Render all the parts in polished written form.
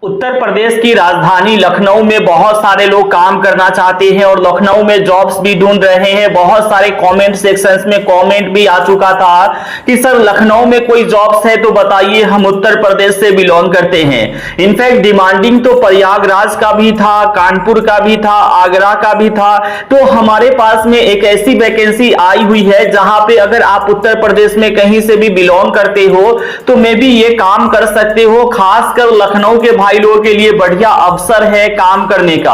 उत्तर प्रदेश की राजधानी लखनऊ में बहुत सारे लोग काम करना चाहते हैं और लखनऊ में जॉब्स भी ढूंढ रहे हैं। बहुत सारे कमेंट सेक्शंस में कमेंट भी आ चुका था कि सर लखनऊ में कोई जॉब्स है तो बताइए, हम उत्तर प्रदेश से बिलोंग करते हैं। इनफैक्ट डिमांडिंग तो प्रयागराज का भी था, कानपुर का भी था, आगरा का भी था। तो हमारे पास में एक ऐसी वैकेंसी आई हुई है जहां पे अगर आप उत्तर प्रदेश में कहीं से भी बिलोंग करते हो तो मे भी ये काम कर सकते हो। खासकर लखनऊ के भाई लोगों के लिए बढ़िया अवसर है काम करने का।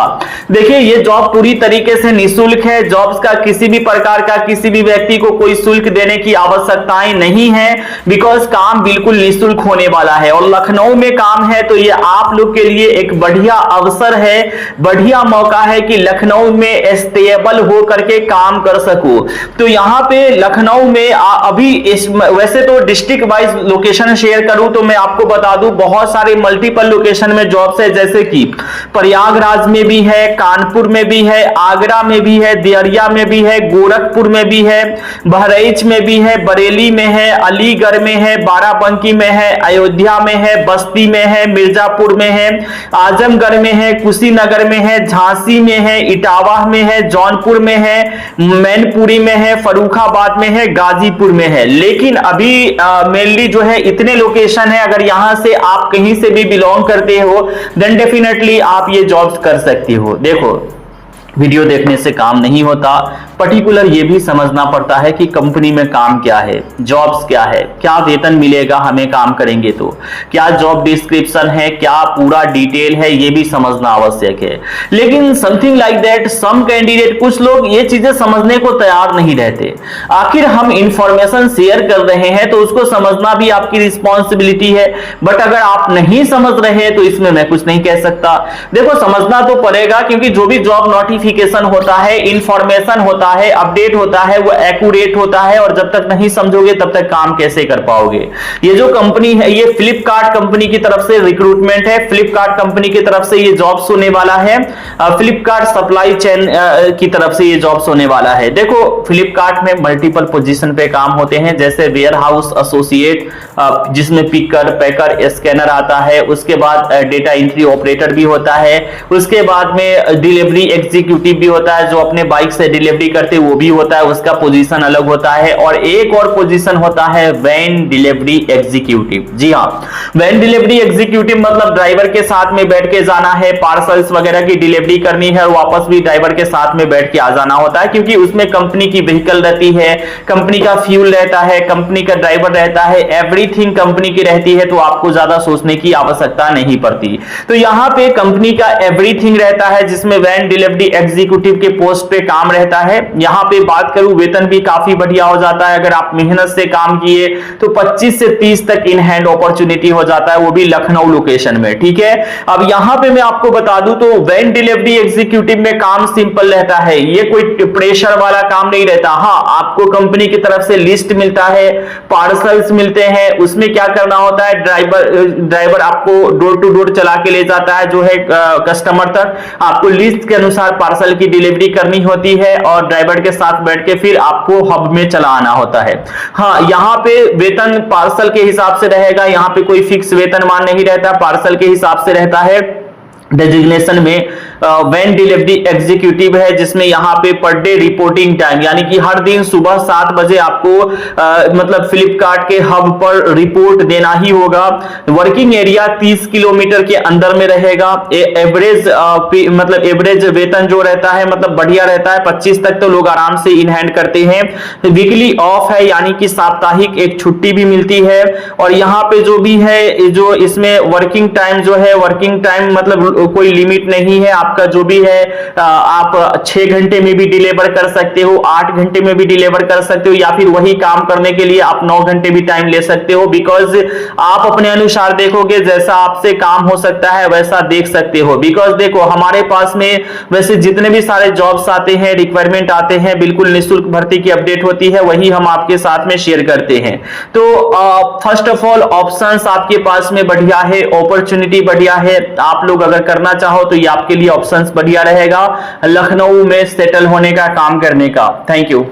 देखिए ये जॉब पूरी तरीके से निःशुल्क है। जॉब्स का किसी भी प्रकार का किसी भी व्यक्ति को कोई शुल्क देने की आवश्यकताएं नहीं है, बिकॉज काम बिल्कुल निःशुल्क होने वाला है और लखनऊ में काम है। तो ये आप लोग के लिए एक बढ़िया अवसर है, बढ़िया मौका है कि लखनऊ में स्टेबल हो करके काम कर सको। तो यहाँ पे लखनऊ में अभी वैसे तो डिस्ट्रिक्ट वाइज लोकेशन शेयर करूं तो मैं आपको बता दूं बहुत सारे मल्टीपल लोकेशन में जॉब्स है, जैसे कि प्रयागराज में भी है, कानपुर में भी है, आगरा में भी है, देवरिया में भी है, गोरखपुर में भी है, बहराइच में भी है, बरेली में है, अलीगढ़ में है, बाराबंकी में है, अयोध्या में है, बस्ती में है, मिर्जापुर में है, आजमगढ़ में है, कुशीनगर में है, झांसी में है, इटावा में है, जौनपुर में है, मैनपुरी में है, फर्रुखाबाद में है, गाजीपुर में है। लेकिन अभी मेनली जो है इतने लोकेशन है, अगर यहां से आप कहीं से भी बिलोंग करते हो देन डेफिनेटली आप ये जॉब्स कर सकते हो। देखो वीडियो देखने से काम नहीं होता, पर्टिकुलर ये भी समझना पड़ता है कि कंपनी में काम क्या है, जॉब्स क्या है, क्या वेतन मिलेगा हमें काम करेंगे तो, क्या जॉब डिस्क्रिप्शन है, क्या पूरा डिटेल है, ये भी समझना आवश्यक है। लेकिन something like that some candidate, कुछ लोग ये चीजें समझने को तैयार नहीं रहते। आखिर हम इंफॉर्मेशन शेयर कर रहे हैं तो उसको समझना भी आपकी रिस्पॉन्सिबिलिटी है, बट अगर आप नहीं समझ रहे तो इसमें मैं कुछ नहीं कह सकता। देखो समझना तो पड़ेगा, क्योंकि जो भी जॉब नोटिफिकेशन होता है, इंफॉर्मेशन होता है, अपडेट होता है, वो एक्यूरेट होता है और जब तक नहीं समझोगे तब तक काम कैसे कर पाओगे। ये जो कंपनी है ये फ्लिपकार्ट कंपनी की तरफ से रिक्रूटमेंट है, फ्लिपकार्ट कंपनी की तरफ से ये जॉब्स होने वाला है, फ्लिपकार्ट सप्लाई चेन की तरफ से ये जॉब्स होने वाला है। देखो फ्लिपकार्ट में मल्टीपल पोजीशन पे काम होते हैं, जैसे वेयर हाउस एसोसिएट जिसमें पिकर पैकर स्कैनर आता है, उसके बाद डेटा एंट्री ऑपरेटर भी होता है, उसके बाद में डिलीवरी एग्जीक्यूटिव भी होता है, जो अपने बाइक से डिलीवरी करते वो भी होता है, उसका पोजीशन अलग होता है। और एक और पोजीशन होता है वैन डिलीवरी एग्जीक्यूटिव। जी हाँ, वैन डिलीवरी एग्जीक्यूटिव मतलब ड्राइवर के साथ में बैठ के जाना है, पार्सल्स वगैरह की डिलीवरी करनी है और वापस भी ड्राइवर के साथ में बैठ के आ जाना होता है, क्योंकि उसमें कंपनी की व्हीकल रहती है, कंपनी का फ्यूल रहता है, कंपनी का ड्राइवर रहता है, एवरीथिंग कंपनी की रहती है, तो आपको ज्यादा सोचने की आवश्यकता नहीं पड़ती। तो यहाँ पे कंपनी का एवरीथिंग रहता है, जिसमें वैन डिलीवरी एग्जीक्यूटिव के पोस्ट पे काम रहता है। यहाँ पे बात करूं वेतन भी काफी बढ़िया हो जाता है, अगर आप मेहनत से काम किए तो 25 से 30 तक इन हैंड अपॉर्चुनिटी हो जाता है, वो भी लखनऊ लोकेशन में। ठीक है, अब यहाँ पे मैं आपको बता दूं तो वैन डिलीवरी एग्जीक्यूटिव में काम सिंपल रहता है, ये कोई प्रेशर वाला काम नहीं रहता। हाँ, आपको कंपनी की तरफ से लिस्ट मिलता है, पार्सल्स मिलते हैं, उसमें क्या करना होता है, ड्राइवर आपको डोर टू डोर चला के ले जाता है जो है कस्टमर तक, आपको लिस्ट के अनुसार पार्सल की डिलीवरी करनी होती है और ड्राइवर के साथ बैठ के फिर आपको हब में चला आना होता है। हाँ, यहाँ पे वेतन पार्सल के हिसाब से रहेगा, यहाँ पे कोई फिक्स वेतन मान नहीं रहता, पार्सल के हिसाब से रहता है। डेजिग्नेशन में वैन डिलीवरी एग्जीक्यूटिव है, जिसमें यहाँ पे पर डे रिपोर्टिंग टाइम, यानी कि हर दिन सुबह 7 बजे आपको मतलब फ्लिपकार्ट के हब पर रिपोर्ट देना ही होगा। वर्किंग एरिया 30 किलोमीटर के अंदर में रहेगा। एवरेज मतलब एवरेज वेतन जो रहता है मतलब बढ़िया रहता है, 25 तक तो लोग आराम से इन हैंड करते हैं। वीकली ऑफ है, यानी कि साप्ताहिक एक छुट्टी भी मिलती है। और यहाँ पे जो भी है, जो इसमें वर्किंग टाइम जो है, वर्किंग टाइम मतलब कोई लिमिट नहीं है, आपका जो भी है आप 6 घंटे में भी डिलीवर कर सकते हो, 8 घंटे में भी डिलीवर कर सकते हो, या फिर वही काम करने के लिए आप 9 घंटे भी टाइम ले सकते हो, बिकॉज आप अपने अनुसार देखोगे, जैसा आपसे काम हो सकता है वैसा देख सकते हो। बिकॉज देखो हमारे पास में वैसे जितने भी सारे जॉब्स आते हैं, रिक्वायरमेंट आते हैं, बिल्कुल निःशुल्क भर्ती की अपडेट होती है, वही हम आपके साथ में शेयर करते हैं। तो फर्स्ट ऑफ ऑल ऑप्शंस आपके पास में बढ़िया है, अपॉर्चुनिटी बढ़िया है, आप लोग अगर करना चाहो तो ये आपके लिए ऑप्शंस बढ़िया रहेगा लखनऊ में सेटल होने का, काम करने का। Thank you.